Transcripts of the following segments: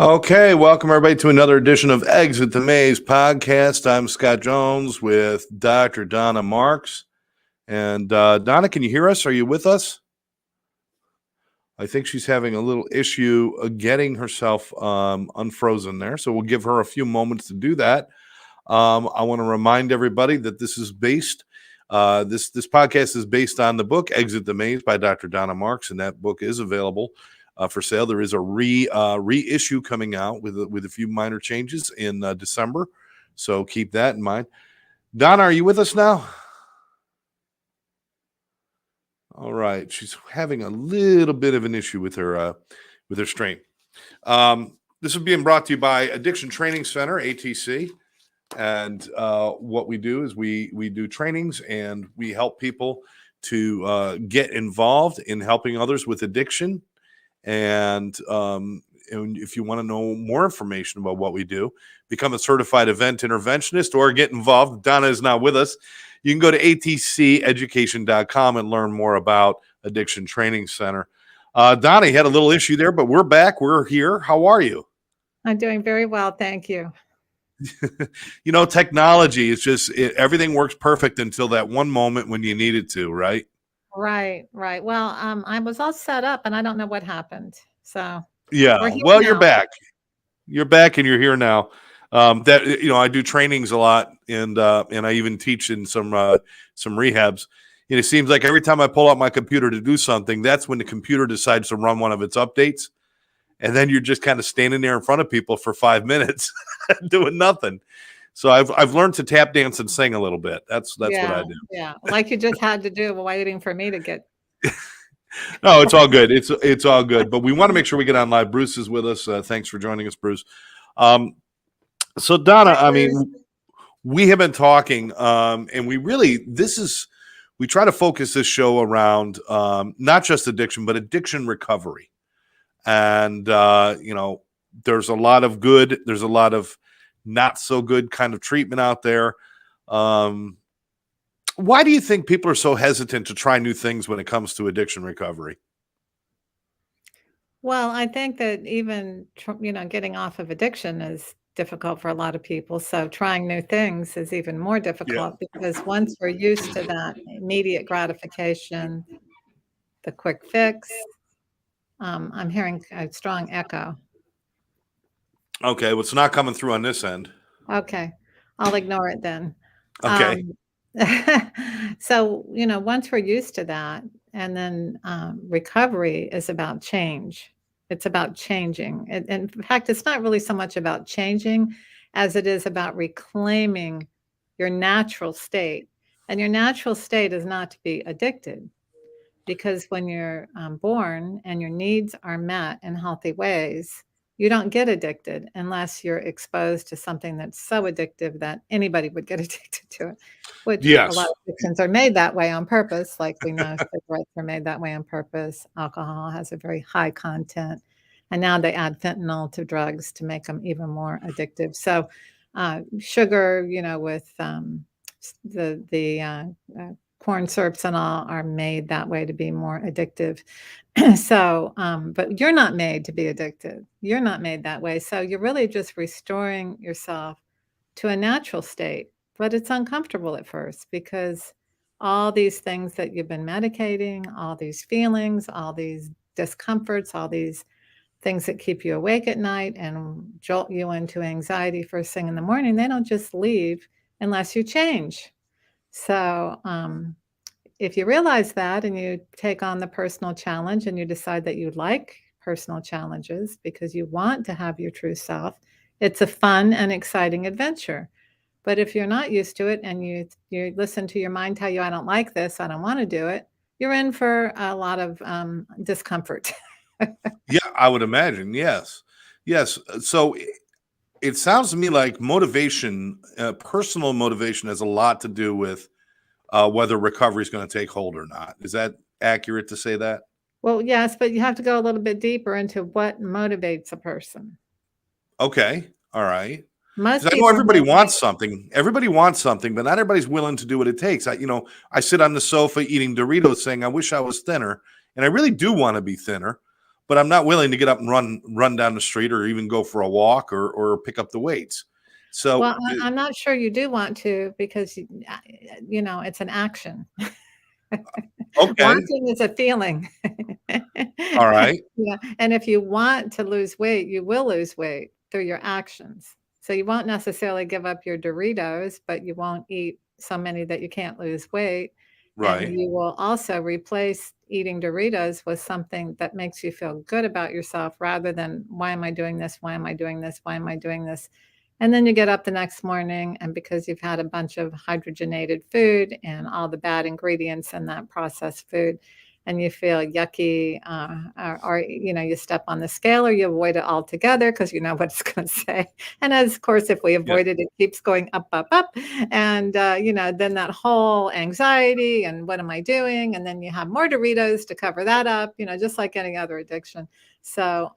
Okay, welcome everybody to another edition of Exit the Maze podcast. I'm Scott Jones with Dr. Donna Marks. And Donna, can you hear us? Are you with us? I think she's having a little issue getting herself unfrozen there. So we'll give her a few moments to do that. I want to remind everybody that this is based, this podcast is based on the book Exit the Maze by Dr. Donna Marks, and that book is available for sale. There is a reissue coming out with a few minor changes in December, so keep that in mind. Donna, are you with us now? All right, she's having a little bit of an issue with her stream. This is being brought to you by Addiction Training Center, ATC, and what we do is we do trainings and we help people to get involved in helping others with addiction. And if you want to know more information about what we do, become a certified event interventionist or get involved. Donna is not with us. You can go to atceducation.com and learn more about Addiction Training Center. Donna, you had a little issue there, but we're back. We're here. How are you? I'm doing very well. Thank you. You know, technology is just, everything works perfect until that one moment when you need it to, right? Right. Well, I was all set up and I don't know what happened. So yeah, well, you're back. You're back and you're here now. I do trainings a lot and I even teach in some rehabs. And it seems like every time I pull out my computer to do something, that's when the computer decides to run one of its updates. And then you're just kind of standing there in front of people for 5 minutes doing nothing. So I've learned to tap dance and sing a little bit. That's what I do. Yeah, like you just had to do waiting for me to get. No, it's all good. It's all good. But we want to make sure we get on live. Bruce is with us. Thanks for joining us, Bruce. So Donna, I mean, we have been talking, and we try to focus this show around not just addiction, but addiction recovery. And there's a lot of good. There's a lot of not so good kind of treatment out there. Why do you think people are so hesitant to try new things when it comes to addiction recovery? Well, I think that even, getting off of addiction is difficult for a lot of people. So trying new things is even more difficult because once we're used to that immediate gratification, the quick fix, I'm hearing a strong echo. Okay, well, it's not coming through on this end. Okay, I'll ignore it then. Okay. So, once we're used to that, and then recovery is about change. It's about changing. In fact, it's not really so much about changing as it is about reclaiming your natural state. And your natural state is not to be addicted. Because when you're born and your needs are met in healthy ways, you don't get addicted unless you're exposed to something that's so addictive that anybody would get addicted to it, which a lot of addictions are made that way on purpose. Like we know cigarettes are made that way on purpose. Alcohol has a very high content. And now they add fentanyl to drugs to make them even more addictive. So sugar, with the corn syrups and all are made that way to be more addictive. So, but you're not made to be addicted. You're not made that way. So you're really just restoring yourself to a natural state, but it's uncomfortable at first because all these things that you've been medicating, all these feelings, all these discomforts, all these things that keep you awake at night and jolt you into anxiety first thing in the morning, they don't just leave unless you change. So if you realize that and you take on the personal challenge and you decide that you like personal challenges because you want to have your true self, it's a fun and exciting adventure. But if you're not used to it and you listen to your mind tell you, I don't like this, I don't want to do it, you're in for a lot of discomfort. Yeah, I would imagine. Yes. So it sounds to me like motivation, personal motivation, has a lot to do with whether recovery is going to take hold or not. Is that accurate to say that? Well, yes, but you have to go a little bit deeper into what motivates a person. Okay. All right. I know everybody wants something. Everybody wants something, but not everybody's willing to do what it takes. I sit on the sofa eating Doritos saying, I wish I was thinner. And I really do want to be thinner. but I'm not willing to get up and run down the street or even go for a walk or pick up the weights. So, Well, I'm not sure you do want to, because it's an action. okay. Wanting is a feeling. All right. Yeah, and if you want to lose weight, you will lose weight through your actions. So you won't necessarily give up your Doritos, but you won't eat so many that you can't lose weight. And Right. you will also replace eating Doritos with something that makes you feel good about yourself, rather than, why am I doing this? Why am I doing this? Why am I doing this? And then you get up the next morning, and because you've had a bunch of hydrogenated food and all the bad ingredients in that processed food, and you feel yucky, or you step on the scale, or you avoid it altogether because you know what it's going to say. And as of course, if we Yeah. avoid it, it keeps going up, up, up. And then that whole anxiety, and what am I doing? And then you have more Doritos to cover that up, just like any other addiction. So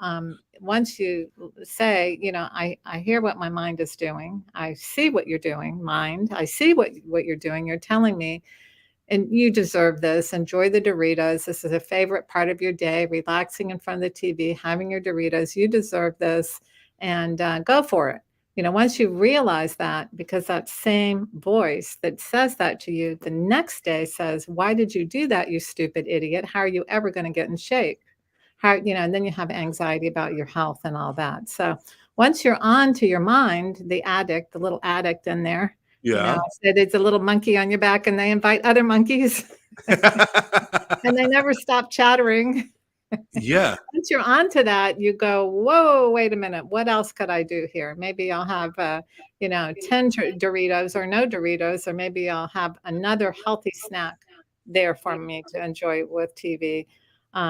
once you say, I hear what my mind is doing. I see what you're doing, mind. I see what you're doing. You're telling me, and you deserve this. Enjoy the Doritos. This is a favorite part of your day, relaxing in front of the TV, having your Doritos. You deserve this, and go for it. Once you realize that, because that same voice that says that to you the next day says, why did you do that, you stupid idiot? How are you ever going to get in shape? And then you have anxiety about your health and all that. So once you're on to your mind, the addict, the little addict in there, Yeah. I said it's a little monkey on your back, and they invite other monkeys and they never stop chattering. Yeah. Once you're onto that, you go, whoa, wait a minute. What else could I do here? Maybe I'll have, 10 Doritos, or no Doritos, or maybe I'll have another healthy snack there for me to enjoy with TV.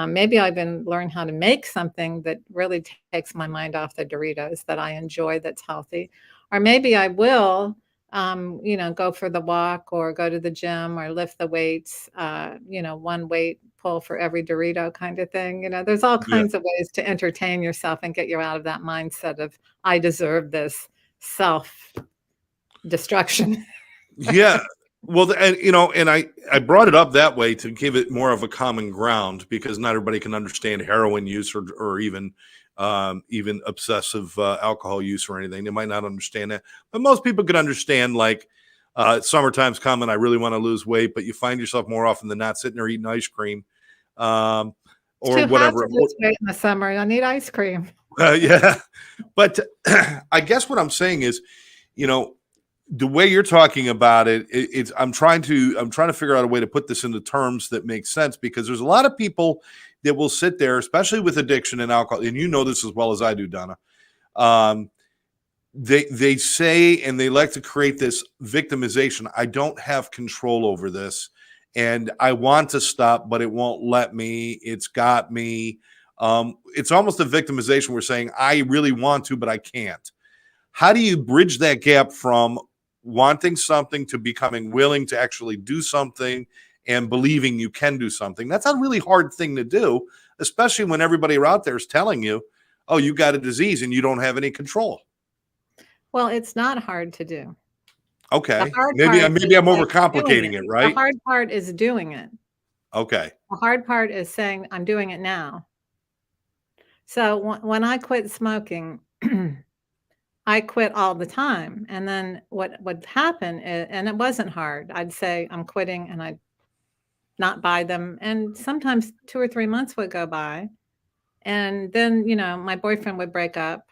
Maybe I'll even learn how to make something that really takes my mind off the Doritos, that I enjoy, that's healthy. Or maybe I will, go for the walk, or go to the gym, or lift the weights, one weight pull for every Dorito kind of thing. There's all Yeah. kinds of ways to entertain yourself and get you out of that mindset of, I deserve this self destruction. Yeah. Well, and I brought it up that way to give it more of a common ground, because not everybody can understand heroin use, or even obsessive alcohol use or anything. They might not understand that, but most people can understand, like, summertime's coming. I really want to lose weight, but you find yourself more often than not sitting there eating ice cream, It's or too hot whatever. to lose weight in the summer. I need ice cream. Yeah, but I guess what I'm saying is, the way you're talking about it's I'm trying to figure out a way to put this into terms that make sense, because there's a lot of people that will sit there, especially with addiction and alcohol, and you know this as well as I do, Donna. They say, and they like to create this victimization. I don't have control over this, and I want to stop, but it won't let me. It's got me. It's almost a victimization. We're saying, I really want to, but I can't. How do you bridge that gap from wanting something to becoming willing to actually do something and believing you can do something? That's a really hard thing to do, especially when everybody out there is telling you, oh, you got a disease and you don't have any control. Well, it's not hard to do. The Okay. hard Maybe part I'm is like doing overcomplicating it. it, The right? hard part is doing it. Okay. The hard part is saying, I'm doing it now. So when I quit smoking, I quit all the time. And then what would happen is, and it wasn't hard, I'd say I'm quitting, and I'd not buy them. And sometimes 2 or 3 months would go by. And then, my boyfriend would break up,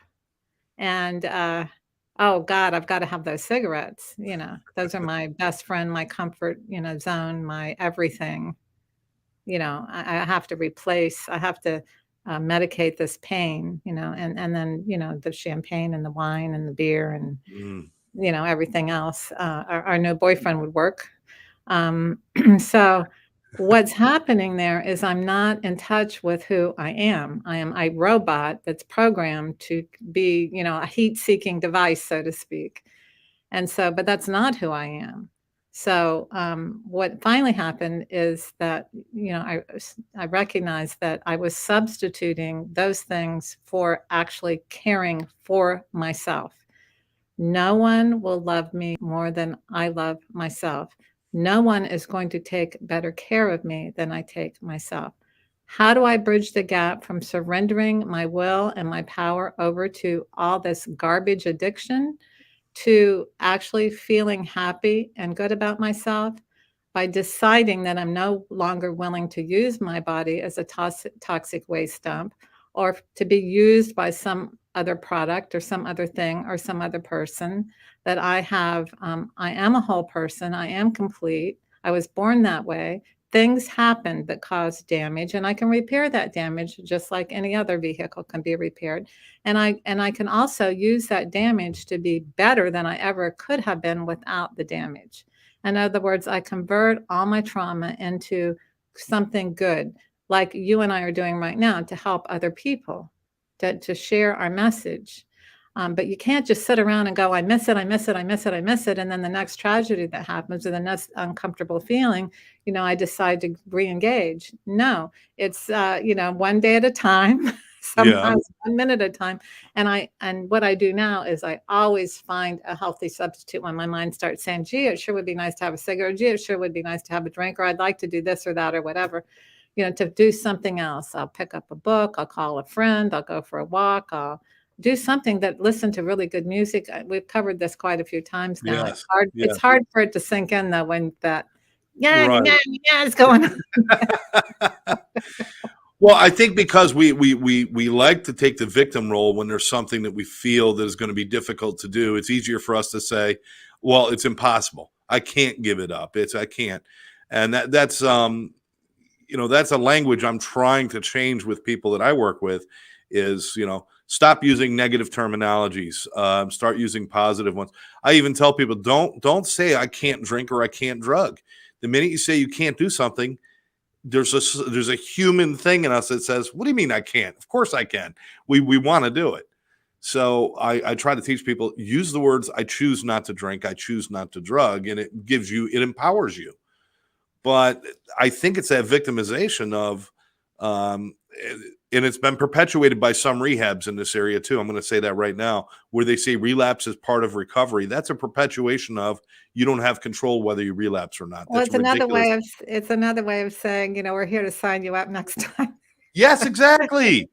and oh God, I've got to have those cigarettes. Those are my best friend, my comfort, zone, my everything. I have to replace, I have to medicate this pain, and then, the champagne and the wine and the beer and, Mm, everything else. Our new boyfriend would work. Um, so what's happening there is I'm not in touch with who I am. I am a robot that's programmed to be, a heat-seeking device, so to speak. And so, but that's not who I am. So, what finally happened is that, I recognized that I was substituting those things for actually caring for myself. No one will love me more than I love myself. No one is going to take better care of me than I take myself. How do I bridge the gap from surrendering my will and my power over to all this garbage addiction to actually feeling happy and good about myself by deciding that I'm no longer willing to use my body as a toxic waste dump or to be used by some other product or some other thing or some other person, that I am a whole person, I am complete, I was born that way. Things happen that cause damage, and I can repair that damage just like any other vehicle can be repaired. And I can also use that damage to be better than I ever could have been without the damage. In other words, I convert all my trauma into something good, like you and I are doing right now, to help other people, to share our message. But you can't just sit around and go, I miss it, I miss it, I miss it, I miss it. And then the next tragedy that happens or the next uncomfortable feeling, I decide to re-engage. No, it's, one day at a time, Yeah. sometimes 1 minute at a time. And what I do now is I always find a healthy substitute when my mind starts saying, gee, it sure would be nice to have a cigarette. Gee, it sure would be nice to have a drink, or I'd like to do this or that or whatever, to do something else. I'll pick up a book, I'll call a friend, I'll go for a walk, I'll do something that listen to really good music. We've covered this quite a few times now. It's Yes. hard. It's Yes. hard for it to sink in though when that Right. is going on. Well, I think because we like to take the victim role when there's something that we feel that is going to be difficult to do. It's easier for us to say, "Well, it's impossible. I can't give it up. I can't," and that's that's a language I'm trying to change with people that I work with. Is stop using negative terminologies. Start using positive ones. I even tell people don't say I can't drink or I can't drug. The minute you say you can't do something, there's a human thing in us that says, what do you mean I can't? Of course I can. We want to do it. So I try to teach people, use the words, I choose not to drink, I choose not to drug, and it empowers you. But I think it's that victimization of and it's been perpetuated by some rehabs in this area too. I'm going to say that right now, where they say relapse is part of recovery. That's a perpetuation of you don't have control whether you relapse or not. Well, That's ridiculous. it's another way of saying, we're here to sign you up next time. Yes, exactly.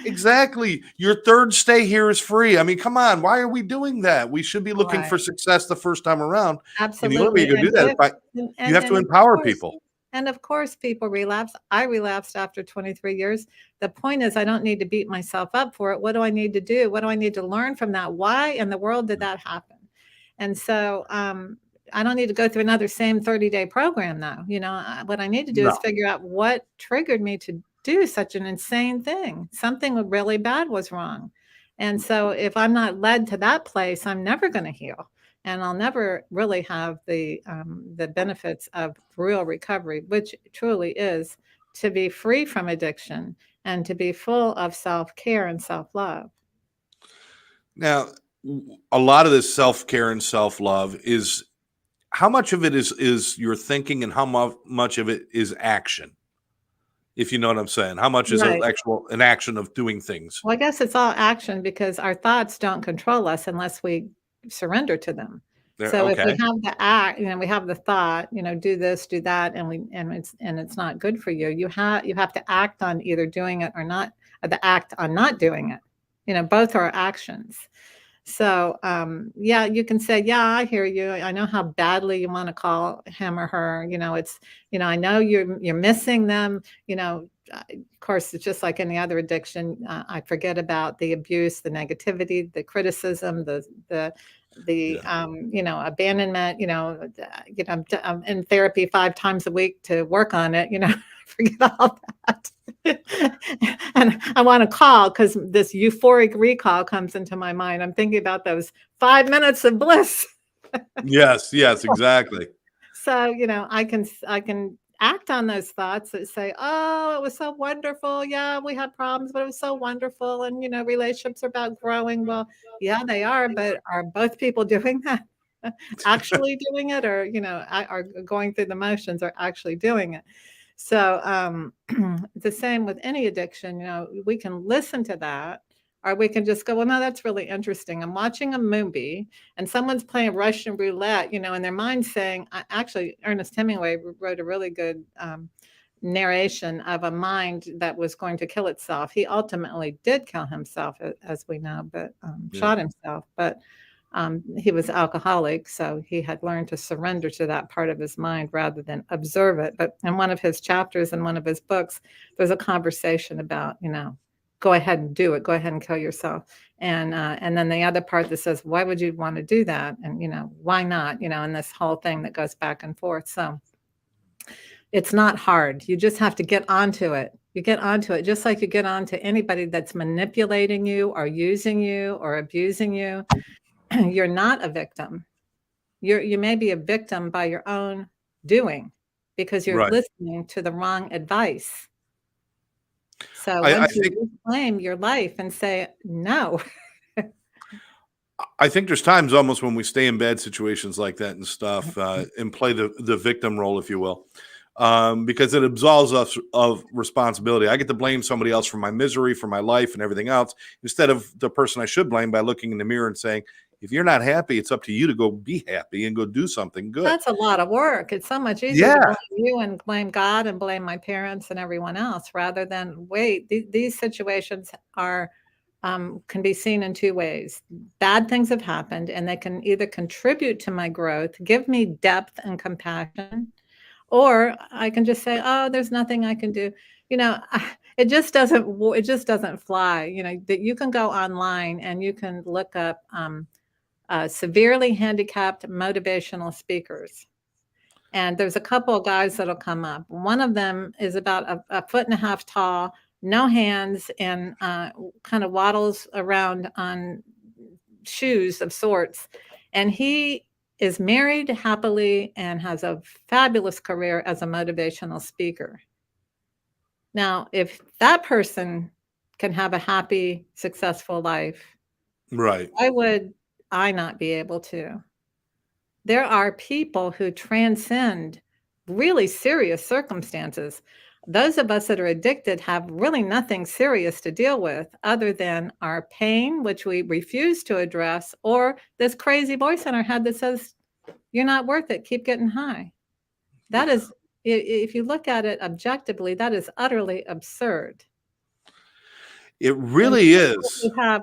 Exactly. Your third stay here is free. I mean, come on. Why are we doing that? We should be looking for Right. success the first time around. And the only way Absolutely. you can do that is you have to empower people. And of course, people relapse. I relapsed after 23 years. The point is, I don't need to beat myself up for it. What do I need to do? What do I need to learn from that? Why in the world did that happen? And so I don't need to go through another same 30-day program now. What I need to do is No. figure out what triggered me to do such an insane thing. Something really bad was wrong. And so if I'm not led to that place, I'm never going to heal. And I'll never really have the benefits of real recovery, which truly is to be free from addiction and to be full of self-care and self-love. Now, a lot of this self-care and self-love is how much of it is your thinking and how much of it is action? If you know what I'm saying. How much is Right. an action of doing things? Well, I guess it's all action because our thoughts don't control us unless we surrender to them. There, So if we okay. have the act, we have the thought, do this, do that, and it's not good for you. You have to act on either doing it or not, or the act on not doing it. Both are actions. So yeah, you can say, yeah, I hear you. I know how badly you want to call him or her. I know you're missing them. Of course, it's just like any other addiction. I forget about the abuse, the negativity, the criticism, the abandonment. I'm in therapy 5 times a week to work on it. Forget all that. And I want to call because this euphoric recall comes into my mind. I'm thinking about those 5 minutes of bliss. Yes, exactly. So, I can act on those thoughts that say, oh, it was so wonderful. Yeah, we had problems, but it was so wonderful. And, relationships are about growing. Well, yeah, they are. But are both people doing that? Actually doing it, or, are going through the motions, or actually doing it? So the same with any addiction, we can listen to that, or we can just go, well, no, that's really interesting. I'm watching a movie and someone's playing Russian roulette, and their mind's saying, actually, Ernest Hemingway wrote a really good narration of a mind that was going to kill itself. He ultimately did kill himself, as we know, but Yeah. shot himself. But he was alcoholic, so he had learned to surrender to that part of his mind rather than observe it. But in one of his chapters in one of his books, there's a conversation about, go ahead and do it. Go ahead and kill yourself. And then the other part that says, why would you want to do that? And, why not? And this whole thing that goes back and forth. So it's not hard. You just have to get onto it. You get onto it just like you get onto anybody that's manipulating you or using you or abusing you. You're not a victim. You may be a victim by your own doing because you're Right. listening to the wrong advice. So I once you think reclaim your life and say no, I think there's times almost when we stay in bad situations like that and stuff, and play the victim role, if you will, because it absolves us of responsibility. I get to blame somebody else for my misery, for my life, and everything else, instead of the person I should blame by looking in the mirror and saying, "If you're not happy, it's up to you to go be happy and go do something good." that's a lot of work. It's so much easier to Yeah, blame you and blame God and blame my parents and everyone else rather than wait. These situations are can be seen in two ways. Bad things have happened, and they can either contribute to my growth, give me depth and compassion, or I can just say, "Oh, there's nothing I can do." It just doesn't fly. That you can go online and you can look up severely handicapped motivational speakers. And there's a couple of guys that'll come up. One of them is about a foot and a half tall, no hands, and kind of waddles around on shoes of sorts. And he is married happily and has a fabulous career as a motivational speaker. Now, if that person can have a happy, successful life, right. why would I not be able to? There are people who transcend really serious circumstances. Those of us that are addicted have really nothing serious to deal with other than our pain, which we refuse to address, or this crazy voice in our head that says, you're not worth it, keep getting high. That is, if you look at it objectively, that is utterly absurd. It And really people is. who have,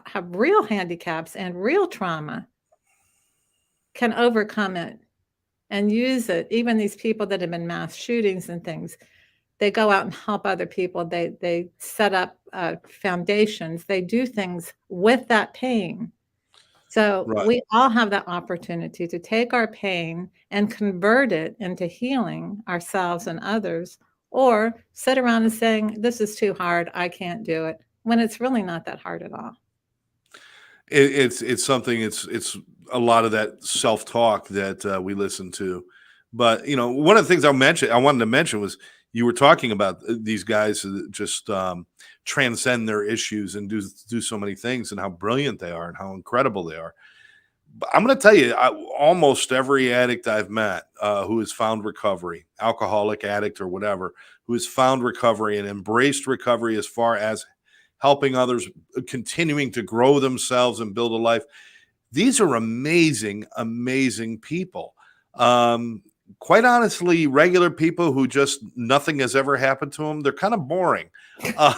have real handicaps and real trauma can overcome it and use it. Even these people that have been mass shootings and things, they go out and help other people. They set up foundations. They do things with that pain. So Right. we all have that opportunity to take our pain and convert it into healing ourselves and others, or sit around and saying, this is too hard, I can't do it, when it's really not that hard at all. It's something. It's a lot of that self talk that we listen to. But one of the things I wanted to mention was you were talking about these guys that just transcend their issues and do so many things, and how brilliant they are and how incredible they are. But I'm going to tell you, almost every addict I've met who has found recovery, alcoholic addict or whatever, who has found recovery and embraced recovery as far as helping others, continuing to grow themselves and build a life. These are amazing, amazing people. Quite honestly, regular people who just nothing has ever happened to them, they're kind of boring. Uh,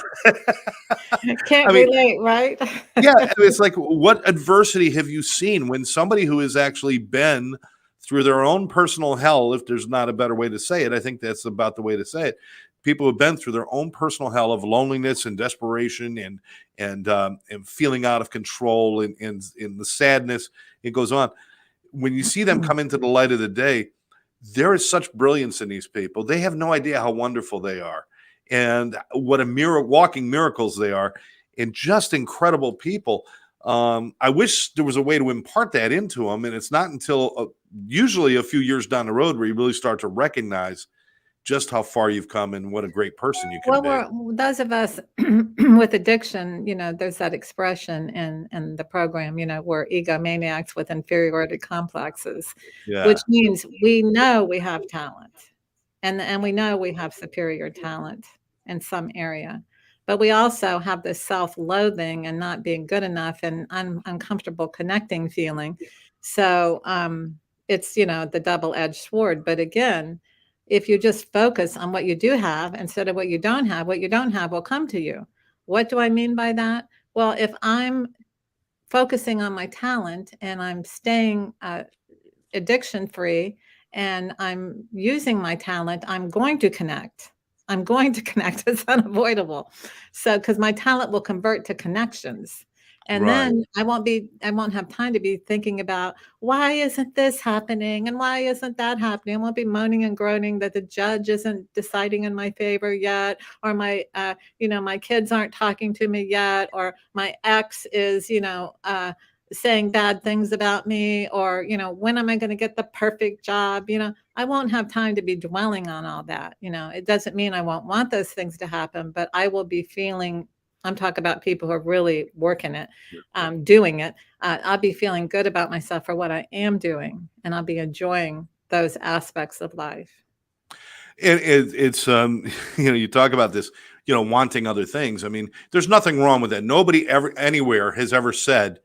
Can't I mean, relate, right? yeah, I mean, it's like, what adversity have you seen when somebody who has actually been through their own personal hell, if there's not a better way to say it, I think that's about the way to say it. People who have been through their own personal hell of loneliness and desperation and feeling out of control and the sadness, it goes on. When you see them come into the light of the day, there is such brilliance in these people. They have no idea how wonderful they are and what walking miracles they are, and just incredible people. I wish there was a way to impart that into them, and it's not until usually a few years down the road where you really start to recognize just how far you've come and what a great person you can Well, be. those of us with addiction, there's that expression in the program, we're egomaniacs with inferiority complexes, Yeah, which means we know we have talent and we know we have superior talent in some area, but we also have this self-loathing and not being good enough and uncomfortable connecting feeling. So it's, the double-edged sword. But again, If you just focus on what you do have instead of what you don't have will come to you. What do I mean by that? Well, if I'm focusing on my talent and I'm staying addiction free and I'm using my talent, I'm going to connect. I'm going to connect. It's unavoidable. So, because my talent will convert to connections. And Right. then I won't have time to be thinking about why isn't this happening and why isn't that happening. I won't be moaning and groaning that the judge isn't deciding in my favor yet, or my kids aren't talking to me yet, or my ex is, saying bad things about me, or when am I going to get the perfect job. I won't have time to be dwelling on all that. It doesn't mean I won't want those things to happen, but I will be feeling, I'm talking about people who are really working it, doing it. I'll be feeling good about myself for what I am doing, and I'll be enjoying those aspects of life. It's you talk about this, wanting other things. I mean, there's nothing wrong with that. Nobody ever anywhere has ever said,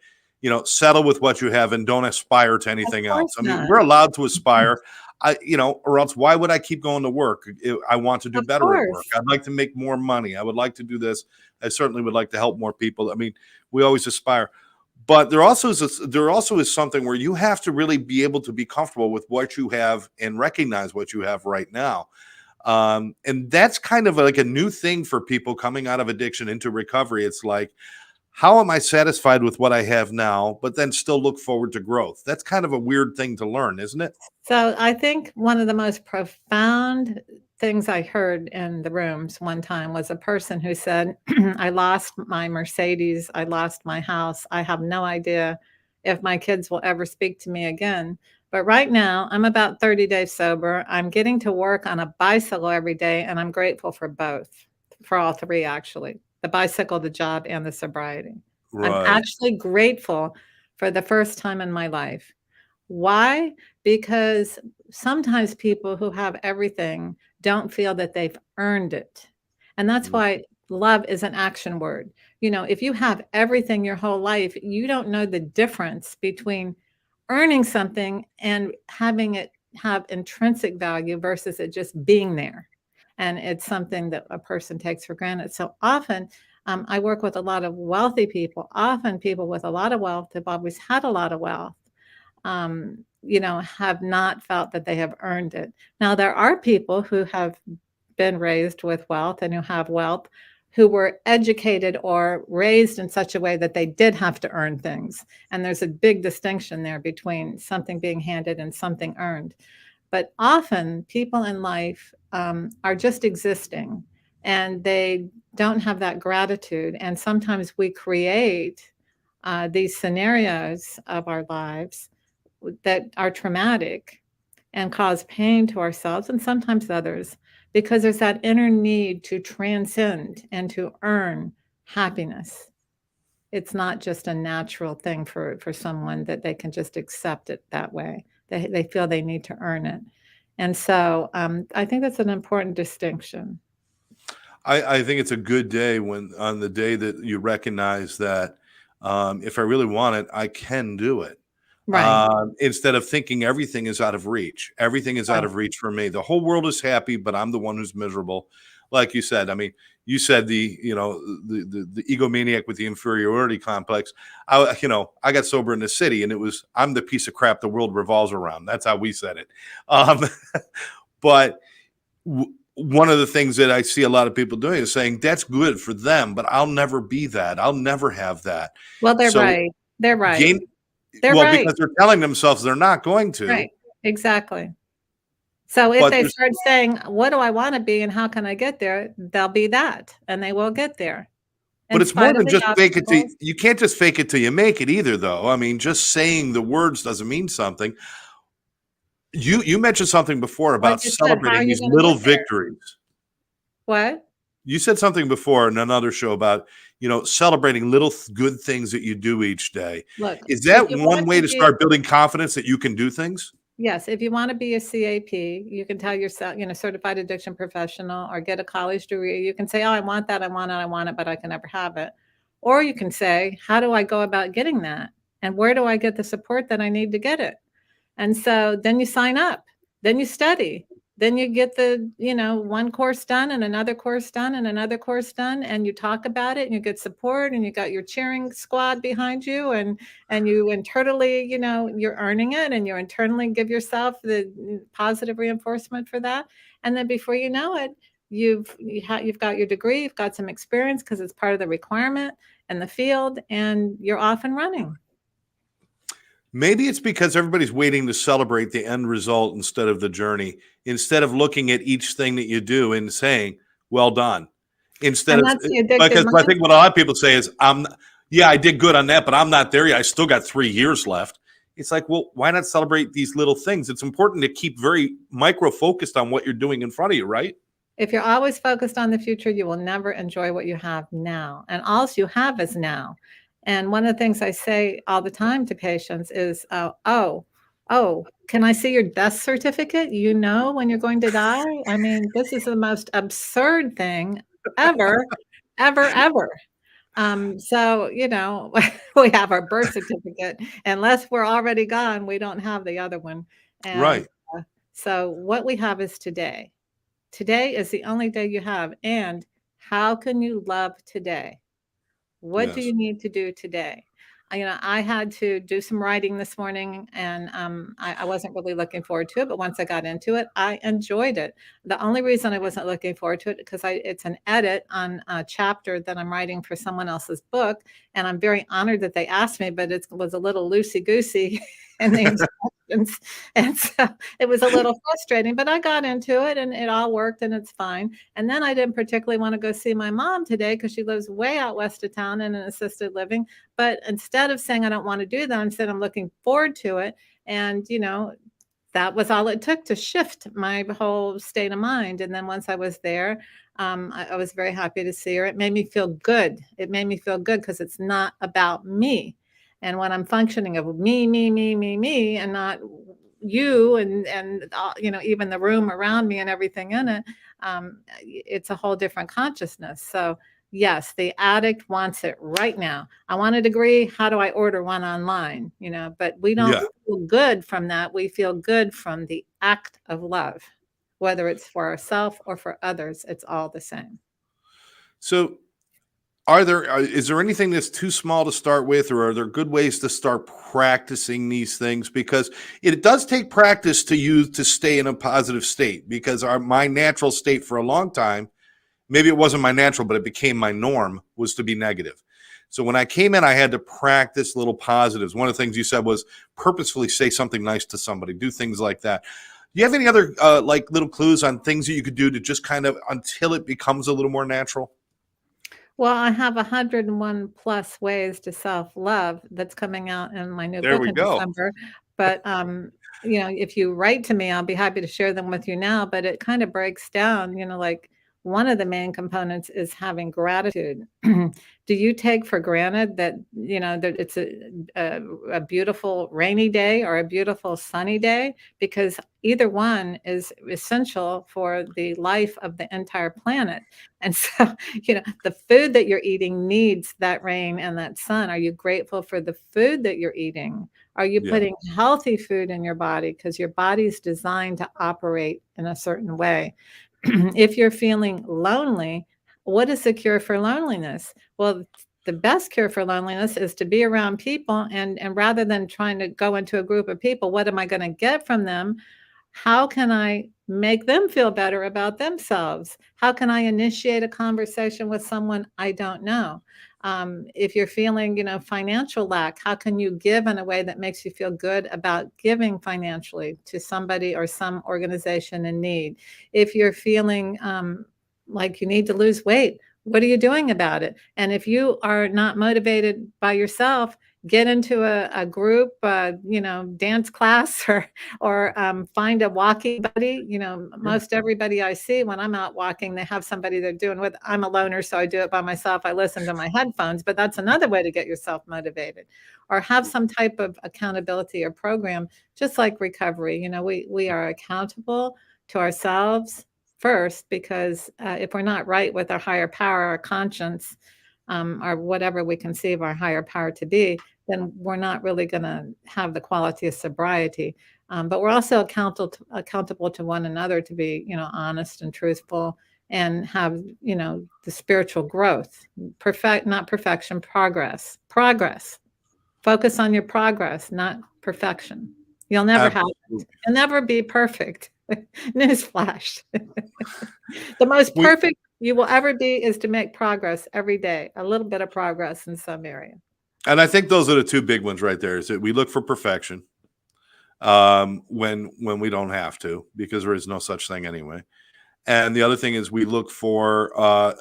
settle with what you have and don't aspire to Of anything else. course I mean, not. we're allowed to aspire. Or else why would I keep going to work? I want to do Of better at work. course. I'd like to make more money. I would like to do this. I certainly would like to help more people. I mean, we always aspire. But there also is something where you have to really be able to be comfortable with what you have and recognize what you have right now. And that's kind of like a new thing for people coming out of addiction into recovery. It's like, how am I satisfied with what I have now, but then still look forward to growth? That's kind of a weird thing to learn, isn't it? So I think one of the most profound things I heard in the rooms one time was a person who said, I lost my Mercedes, I lost my house. I have no idea if my kids will ever speak to me again. But right now, I'm about 30 days sober. I'm getting to work on a bicycle every day, and I'm grateful for both, for all three, actually, the bicycle, the job, and the sobriety. I'm Right. actually grateful for the first time in my life. Why? Because sometimes people who have everything don't feel that they've earned it. And that's why love is an action word. If you have everything your whole life, you don't know the difference between earning something and having it have intrinsic value versus it just being there. And it's something that a person takes for granted. So often, I work with a lot of wealthy people. Often, people with a lot of wealth have always had a lot of wealth, have not felt that they have earned it. Now, there are people who have been raised with wealth and who have wealth, who were educated or raised in such a way that they did have to earn things. And there's a big distinction there between something being handed and something earned. But often people in life are just existing, and they don't have that gratitude. And sometimes we create these scenarios of our lives that are traumatic and cause pain to ourselves and sometimes others, because there's that inner need to transcend and to earn happiness. It's not just a natural thing for someone that they can just accept it that way. They feel they need to earn it. And so I think that's an important distinction. I think it's a good day on the day that you recognize that if I really want it, I can do it. Right. Instead of thinking everything is out of reach. Everything is out Right. of reach for me. The whole world is happy, but I'm the one who's miserable. Like you said, I mean, you said the egomaniac with the inferiority complex. I got sober in the city, and it was I'm the piece of crap the world revolves around. That's how we said it. Um, but one of the things that I see a lot of people doing is saying that's good for them, but I'll never be that. I'll never have that. Well, they're So right. They're right. gain They're well, right. because they're telling themselves they're not going to, Right. Exactly. So if but they there's start saying, "What do I wanna be and how can I get there?" They'll be that, and they will get there but in it's more spite of than the just fake it till obstacles. you can't just fake it till you make it either, though. I mean, just saying the words doesn't mean something. You mentioned something before Like about you said, how are celebrating you these gonna little get there? victories. What? You said something before in another show about, celebrating little good things that you do each day. Look, Is if that you one want way to to be start building confidence that you can do things? yes, if you wanna be a CAP, you can tell yourself, certified addiction professional, or get a college degree. You can say, "Oh, I want that, I want it, but I can never have it." Or you can say, "How do I go about getting that? And where do I get the support that I need to get it?" And so then you sign up, then you study, then you get the, one course done and another course done and another course done, and you talk about it and you get support and you got your cheering squad behind you, and you internally, you're earning it, and you internally give yourself the positive reinforcement for that. And then before you know it, you've got your degree, you've got some experience because it's part of the requirement in the field, and you're off and running. Maybe it's because everybody's waiting to celebrate the end result instead of the journey, instead of looking at each thing that you do and saying, well done. Instead And of, that's the addictive because I think mindset. what a lot of people say is, yeah, I did good on that, but I'm not there yet. I still got 3 years left. It's like, well, why not celebrate these little things? It's important to keep very micro focused on what you're doing in front of you, right? If you're always focused on the future, you will never enjoy what you have now. And all you have is now. And one of the things I say all the time to patients is, oh, can I see your death certificate? You know when you're going to die? I mean, this is the most absurd thing ever, ever, ever. So, we have our birth certificate. Unless we're already gone, we don't have the other one. And Right. so what we have is today. Today is the only day you have. And how can you love today? What do Yes. you need to do today? I had to do some writing this morning, and I wasn't really looking forward to it. But once I got into it, I enjoyed it. The only reason I wasn't looking forward to it because it's an edit on a chapter that I'm writing for someone else's book, and I'm very honored that they asked me. But it was a little loosey goosey in the instructions, and so it was a little frustrating. But I got into it, and it all worked, and it's fine. And then I didn't particularly want to go see my mom today because she lives way out west of town in an assisted living. But instead of saying I don't want to do that, I said I'm looking forward to it. And, that was all it took to shift my whole state of mind. And then once I was there, I was very happy to see her. It made me feel good. It made me feel good because it's not about me. And when I'm functioning of me, me, me, me, me, and not you and even the room around me and everything in it, it's a whole different consciousness. So yes, the addict wants it right now. I want a degree. How do I order one online? But we don't Yeah. feel good from that. We feel good from the act of love, whether it's for ourselves or for others. It's all the same. So is there anything that's too small to start with, or are there good ways to start practicing these things? Because it does take practice to use to stay in a positive state, because my natural state for a long time, maybe it wasn't my natural, but it became my norm, was to be negative. So when I came in, I had to practice little positives. One of the things you said was purposefully say something nice to somebody, do things like that. Do you have any other like little clues on things that you could do to just kind of until it becomes a little more natural? Well, I have 101 plus ways to self-love that's coming out in my new There book we in go. December. But, if you write to me, I'll be happy to share them with you now. But it kind of breaks down, like one of the main components is having gratitude. Do you take for granted that, that it's a beautiful rainy day or a beautiful sunny day? Because either one is essential for the life of the entire planet. And so, the food that you're eating needs that rain and that sun. Are you grateful for the food that you're eating? Are you Yeah. putting healthy food in your body? Because your body's designed to operate in a certain way. If you're feeling lonely, what is the cure for loneliness? Well, the best cure for loneliness is to be around people, and rather than trying to go into a group of people, what am I going to get from them? How can I make them feel better about themselves? How can I initiate a conversation with someone I don't know? If you're feeling, financial lack, how can you give in a way that makes you feel good about giving financially to somebody or some organization in need? If you're feeling like you need to lose weight, what are you doing about it? And if you are not motivated by yourself, get into a group, dance class, or find a walking buddy. Yeah. Most everybody I see when I'm out walking, they have somebody they're doing with. I'm a loner, so I do it by myself. I listen to my headphones, but that's another way to get yourself motivated. Or have some type of accountability or program, just like recovery. We are accountable to ourselves first, because if we're not right with our higher power, our conscience, or whatever we conceive our higher power to be, then we're not really going to have the quality of sobriety. But we're also accountable to one another to be, honest and truthful and have, the spiritual growth, not perfection, progress. Focus on your progress, not perfection. You'll never have it. Absolutely. You'll never be perfect. Newsflash. The most We, perfect you will ever be is to make progress every day, a little bit of progress in some area. and I think those are the two big ones right there. Is that we look for perfection when we don't have to, because there is no such thing anyway. And the other thing is we look for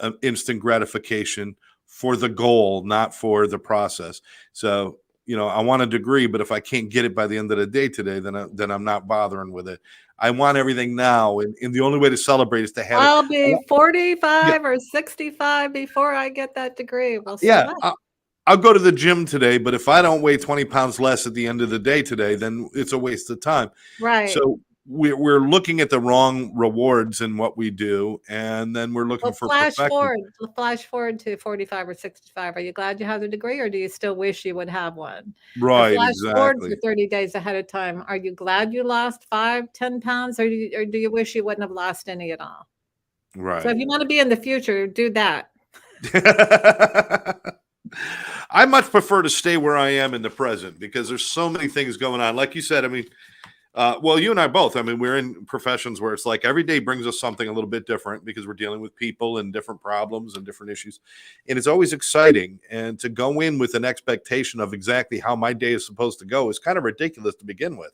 an instant gratification for the goal, not for the process. So, I want a degree, but if I can't get it by the end of the day today, then I'm not bothering with it. I want everything now, and the only way to celebrate is to have it. I'll be Yeah, 45 or 65 before I get that degree. Well, so yeah. what? I'll go to the gym today, but if I don't weigh 20 pounds less at the end of the day today, then it's a waste of time. Right. So we're looking at the wrong rewards in what we do, and then we're looking Well, for flash perfection. forward to 45 or 65. Are you glad you have the degree, or do you still wish you would have one? Or Right, flash forward exactly. to 30 days ahead of time. Are you glad you lost 5, 10 pounds, or do you wish you wouldn't have lost any at all? So if Right. you want to be in the future, do that. I much prefer to stay where I am in the present because there's so many things going on. Like you said, I mean, well, you and I both. I mean, we're in professions where it's like every day brings us something a little bit different because we're dealing with people and different problems and different issues. And it's always exciting. And to go in with an expectation of exactly how my day is supposed to go is kind of ridiculous to begin with.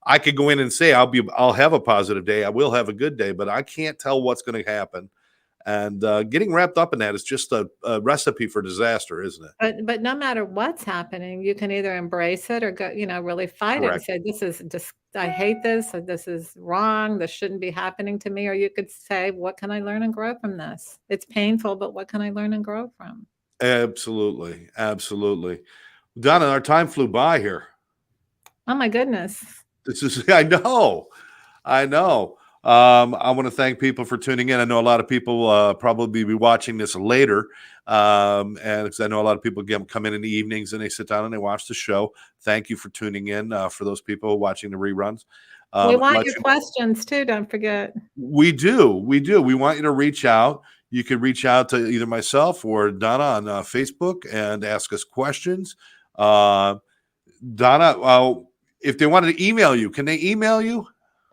I could go in and say I'll have a positive day, I will have a good day, but I can't tell what's going to happen. And getting wrapped up in that is just a recipe for disaster, isn't it? But no matter what's happening, you can either embrace it or go, really fight it and Correct. say, this is just, I hate this, or this is wrong, this shouldn't be happening to me. Or you could say, what can I learn and grow from this? It's painful, but what can I learn and grow from? Absolutely. Absolutely. Donna, our time flew by here. Oh my goodness. This is, I know. I know. I want to thank people for tuning in. I know a lot of people probably be watching this later. And because I know a lot of people come in the evenings and they sit down and they watch the show. Thank you for tuning in for those people watching the reruns. We want your You, questions too, don't forget. we do. We do. We want you to reach out. You can reach out to either myself or Donna on Facebook and ask us questions. Donna, if they wanted to email you, can they email you?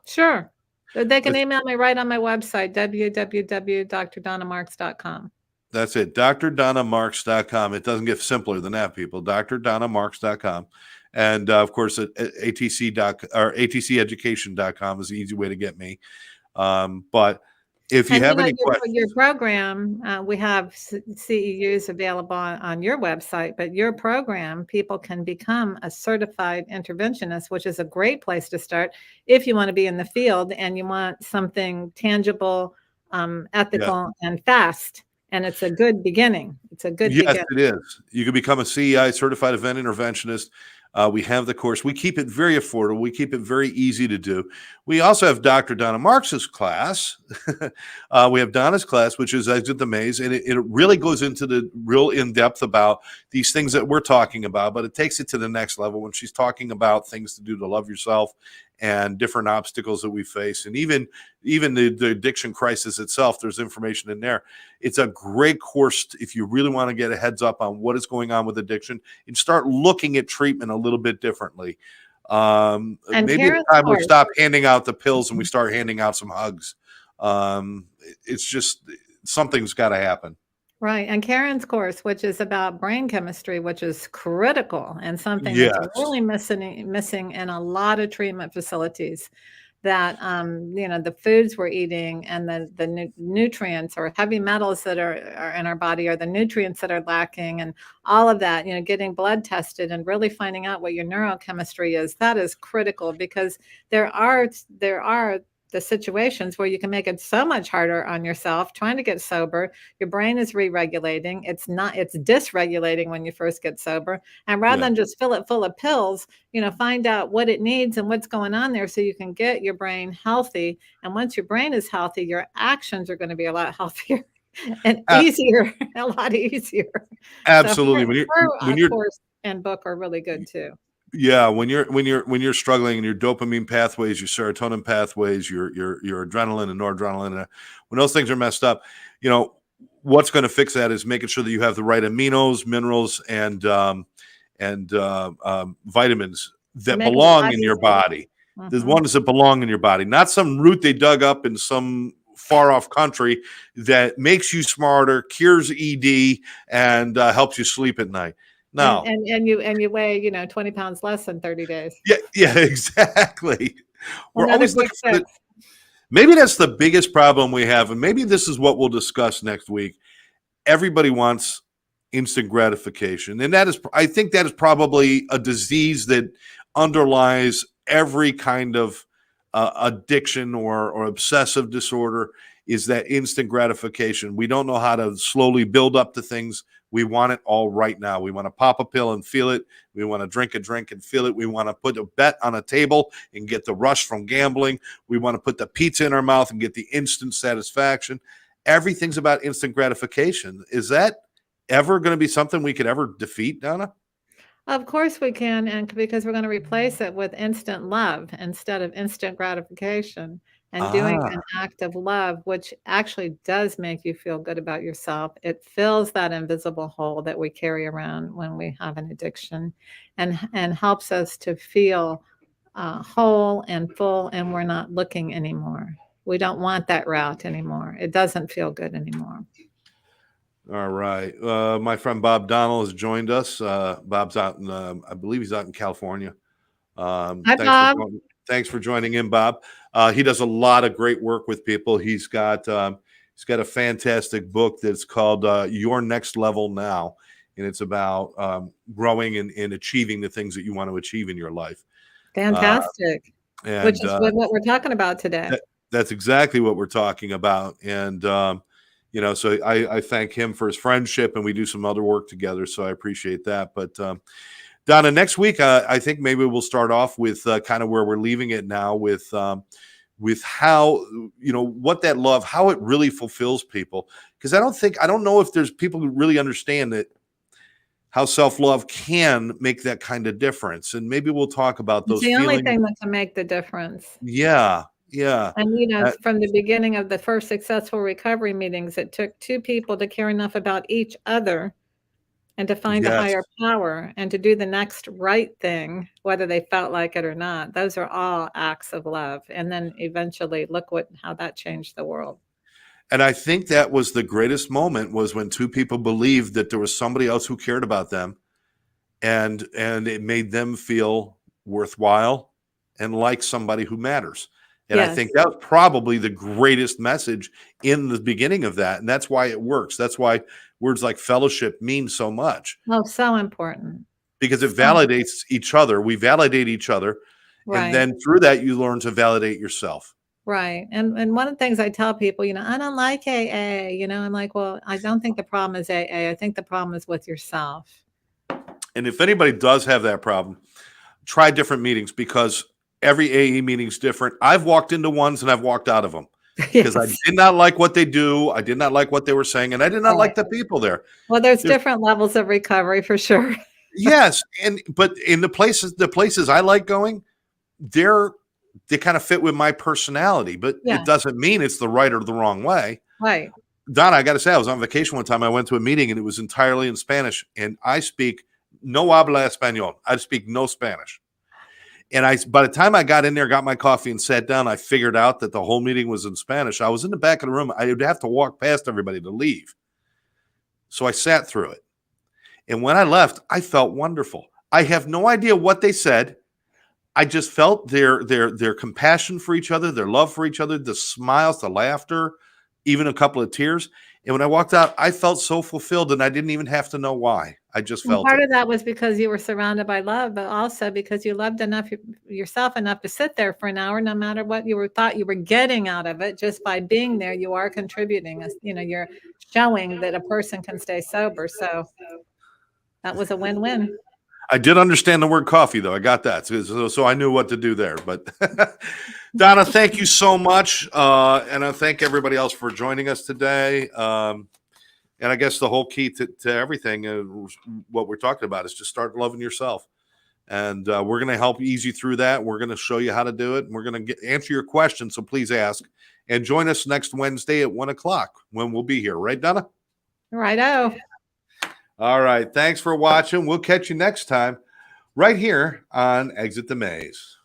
Sure. They can email me right on my website, www.drdonnamarks.com. That's it, drdonnamarks.com. It doesn't get simpler than that, people. drdonnamarks.com. And of course, at atceducation.com is the easy way to get me. But if you have any questions, your program, we have CEUs available on your website, but your program, people can become a certified interventionist, which is a great place to start if you want to be in the field and you want something tangible, ethical, and fast. And it's a good beginning. It's a good beginning. Yes, it is. You can become a CEI certified event interventionist. We have the course. We keep it very affordable. We keep it very easy to do. We also have Dr. Donna Marks's class. We have Donna's class, which is Exit the Maze, and it really goes into the real in-depth about these things that we're talking about, but it takes it to the next level when she's talking about things to do to love yourself and different obstacles that we face. And even the addiction crisis itself, there's information in there. It's a great course if you really want to get a heads up on what is going on with addiction and start looking at treatment a little bit differently. Maybe it's time we stop handing out the pills and we start handing out some hugs. It's just something's got to happen. Right. And Karen's course, which is about brain chemistry, which is critical and something that's really missing in a lot of treatment facilities, that the foods we're eating and the nutrients or heavy metals that are in our body or the nutrients that are lacking and all of that, getting blood tested and really finding out what your neurochemistry is, that is critical, because there are the situations where you can make it so much harder on yourself trying to get sober. Your brain is re-regulating. It's dysregulating when you first get sober. And rather than just fill it full of pills, find out what it needs and what's going on there so you can get your brain healthy. And once your brain is healthy, your actions are going to be a lot healthier and easier, a lot easier. Absolutely. So her course and book are really good too. Yeah, when you're struggling and your dopamine pathways, your serotonin pathways, your adrenaline and noradrenaline, when those things are messed up, you know what's going to fix that is making sure that you have the right aminos, minerals, and vitamins To that make it a belong lot in your easier. body. The Mhm. ones that belong in your body, not some root they dug up in some far off country that makes you smarter, cures ED, and helps you sleep at night. No, And you weigh, 20 pounds less in 30 days. yeah, yeah, exactly. We're Another always quick looking for the. fix. Maybe that's the biggest problem we have, and maybe this is what we'll discuss next week. Everybody wants instant gratification, and I think that is probably a disease that underlies every kind of addiction or obsessive disorder. Is that instant gratification? We don't know how to slowly build up to things. We want it all right now. We want to pop a pill and feel it. We want to drink a drink and feel it. We want to put a bet on a table and get the rush from gambling. We want to put the pizza in our mouth and get the instant satisfaction. Everything's about instant gratification. Is that ever going to be something we could ever defeat, Donna? Of course we can, and because we're going to replace it with instant love instead of instant gratification, and doing Ah, an act of love, which actually does make you feel good about yourself. It fills that invisible hole that we carry around when we have an addiction, and helps us to feel whole and full, and we're not looking anymore. We don't want that route anymore. It doesn't feel good anymore. all right. My friend Bob Donnell has joined us. Bob's out in, I believe he's out in California. Hi, Bob. Thanks for joining in, Bob. He does a lot of great work with people. He's got a fantastic book that's called Your Next Level Now, and it's about growing and achieving the things that you want to achieve in your life. Uh, Fantastic. Which and is what we're talking about today. that's exactly what we're talking about. And so I thank him for his friendship, and we do some other work together. So I appreciate that. But Donna, next week, I think maybe we'll start off with kind of where we're leaving it now with how, what that love, how it really fulfills people. Because I don't know if there's people who really understand that how self-love can make that kind of difference. And maybe we'll talk about It's those the only feelings. thing that can make the difference. Yeah. Yeah. And, Uh, from the beginning of the first successful recovery meetings, it took 2 people to care enough about each other and to find a yes. higher power and to do the next right thing, whether they felt like it or not. Those are all acts of love. And then eventually, look how that changed the world. And I think that was the greatest moment was when two people believed that there was somebody else who cared about them, and it made them feel worthwhile and like somebody who matters. And I think Yes. that was probably the greatest message in the beginning of that. And that's why it works. That's why words like fellowship mean so much, Oh, so important. because it So validates each other. We validate each other. And right. then through that, you learn to validate yourself. Right. And one of the things I tell people, I don't like AA, I'm like, well, I don't think the problem is AA. I think the problem is with yourself. And if anybody does have that problem, try different meetings, because every AE meeting is different. I've walked into ones and I've walked out of them because I Yes. did not like what they do. I did not like what they were saying, and I did not like Right. the people there. Well, there's There's, different levels of recovery for sure. yes, but in the places I like going, they kind of fit with my personality, but it Yeah. doesn't mean it's the right or the wrong way. Right. Donna, I got to say, I was on vacation one time. I went to a meeting and it was entirely in Spanish, and I speak no habla español. I speak no Spanish. And by the time I got in there, got my coffee and sat down, I figured out that the whole meeting was in Spanish. I was in the back of the room. I would have to walk past everybody to leave. So I sat through it. And when I left, I felt wonderful. I have no idea what they said. I just felt their compassion for each other, their love for each other, the smiles, the laughter, even a couple of tears. And when I walked out, I felt so fulfilled, and I didn't even have to know why. I just And felt part it. of that was because you were surrounded by love, but also because you loved yourself enough to sit there for an hour, no matter what thought you were getting out of it. Just by being there, you are contributing. You're showing that a person can stay sober. So that was a win-win. I did understand the word coffee, though. I got that. So I knew what to do there. But Donna, thank you so much. And I thank everybody else for joining us today. And I guess the whole key to everything, what we're talking about, is just start loving yourself. And we're going to help ease you through that. We're going to show you how to do it. And we're going to answer your questions. So please ask. And join us next Wednesday at 1 o'clock when we'll be here. Right, Donna? Righto. All right. Thanks for watching. We'll catch you next time right here on Exit the Maze.